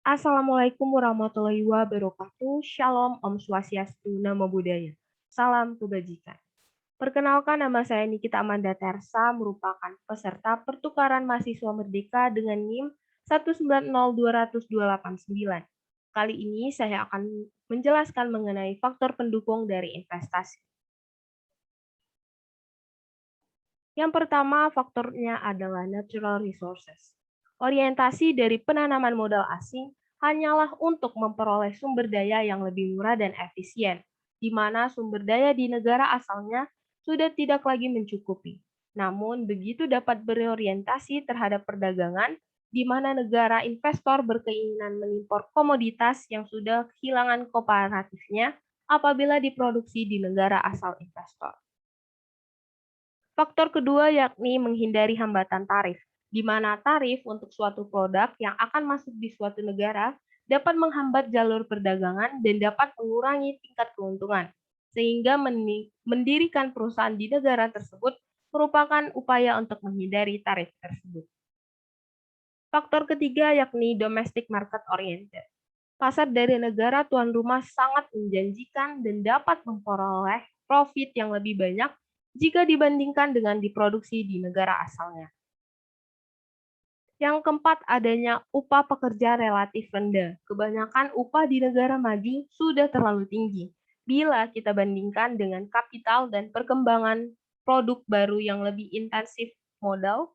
Assalamualaikum warahmatullahi wabarakatuh. Shalom, Om Swastiastu, Namo Buddhaya. Salam kebajikan. Perkenalkan, nama saya Nikita Amanda Tersa, merupakan peserta pertukaran mahasiswa merdeka dengan NIM 1902089. Kali ini saya akan menjelaskan mengenai faktor pendukung dari investasi. Yang pertama, faktornya adalah natural resources. Orientasi dari penanaman modal asing hanyalah untuk memperoleh sumber daya yang lebih murah dan efisien, di mana sumber daya di negara asalnya sudah tidak lagi mencukupi. Namun, begitu dapat berorientasi terhadap perdagangan, di mana negara investor berkeinginan mengimpor komoditas yang sudah kehilangan komparatifnya apabila diproduksi di negara asal investor. Faktor kedua yakni menghindari hambatan tarif, di mana tarif untuk suatu produk yang akan masuk di suatu negara dapat menghambat jalur perdagangan dan dapat mengurangi tingkat keuntungan, sehingga mendirikan perusahaan di negara tersebut merupakan upaya untuk menghindari tarif tersebut. Faktor ketiga yakni domestic market oriented. Pasar dari negara tuan rumah sangat menjanjikan dan dapat memperoleh profit yang lebih banyak jika dibandingkan dengan diproduksi di negara asalnya. Yang keempat, adanya upah pekerja relatif rendah. Kebanyakan upah di negara maju sudah terlalu tinggi bila kita bandingkan dengan kapital dan perkembangan produk baru yang lebih intensif modal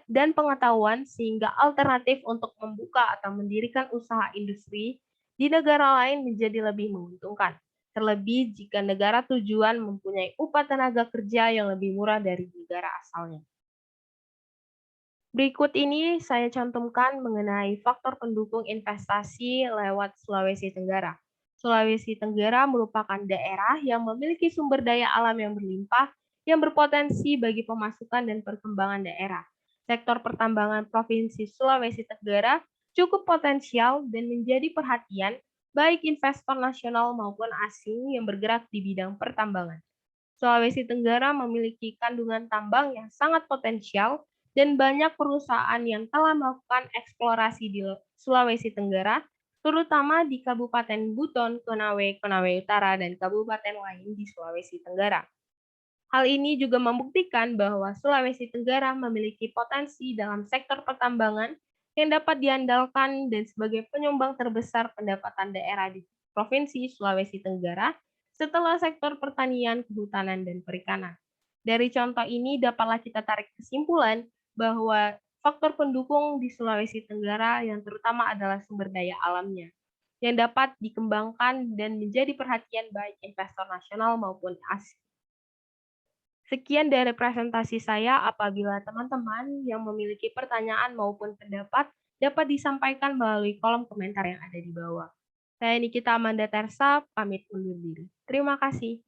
dan pengetahuan, sehingga alternatif untuk membuka atau mendirikan usaha industri di negara lain menjadi lebih menguntungkan. Terlebih jika negara tujuan mempunyai upah tenaga kerja yang lebih murah dari negara asalnya. Berikut ini saya cantumkan mengenai faktor pendukung investasi lewat Sulawesi Tenggara. Sulawesi Tenggara merupakan daerah yang memiliki sumber daya alam yang berlimpah yang berpotensi bagi pemasukan dan perkembangan daerah. Sektor pertambangan Provinsi Sulawesi Tenggara cukup potensial dan menjadi perhatian baik investor nasional maupun asing yang bergerak di bidang pertambangan. Sulawesi Tenggara memiliki kandungan tambang yang sangat potensial dan banyak perusahaan yang telah melakukan eksplorasi di Sulawesi Tenggara, terutama di Kabupaten Buton, Konawe, Konawe Utara, dan kabupaten lain di Sulawesi Tenggara. Hal ini juga membuktikan bahwa Sulawesi Tenggara memiliki potensi dalam sektor pertambangan yang dapat diandalkan dan sebagai penyumbang terbesar pendapatan daerah di Provinsi Sulawesi Tenggara setelah sektor pertanian, kehutanan, dan perikanan. Dari contoh ini dapatlah kita tarik kesimpulan bahwa faktor pendukung di Sulawesi Tenggara yang terutama adalah sumber daya alamnya, yang dapat dikembangkan dan menjadi perhatian baik investor nasional maupun asing. Sekian dari presentasi saya. Apabila teman-teman yang memiliki pertanyaan maupun pendapat dapat disampaikan melalui kolom komentar yang ada di bawah. Saya Nikita Amanda Tersa, pamit undur diri. Terima kasih.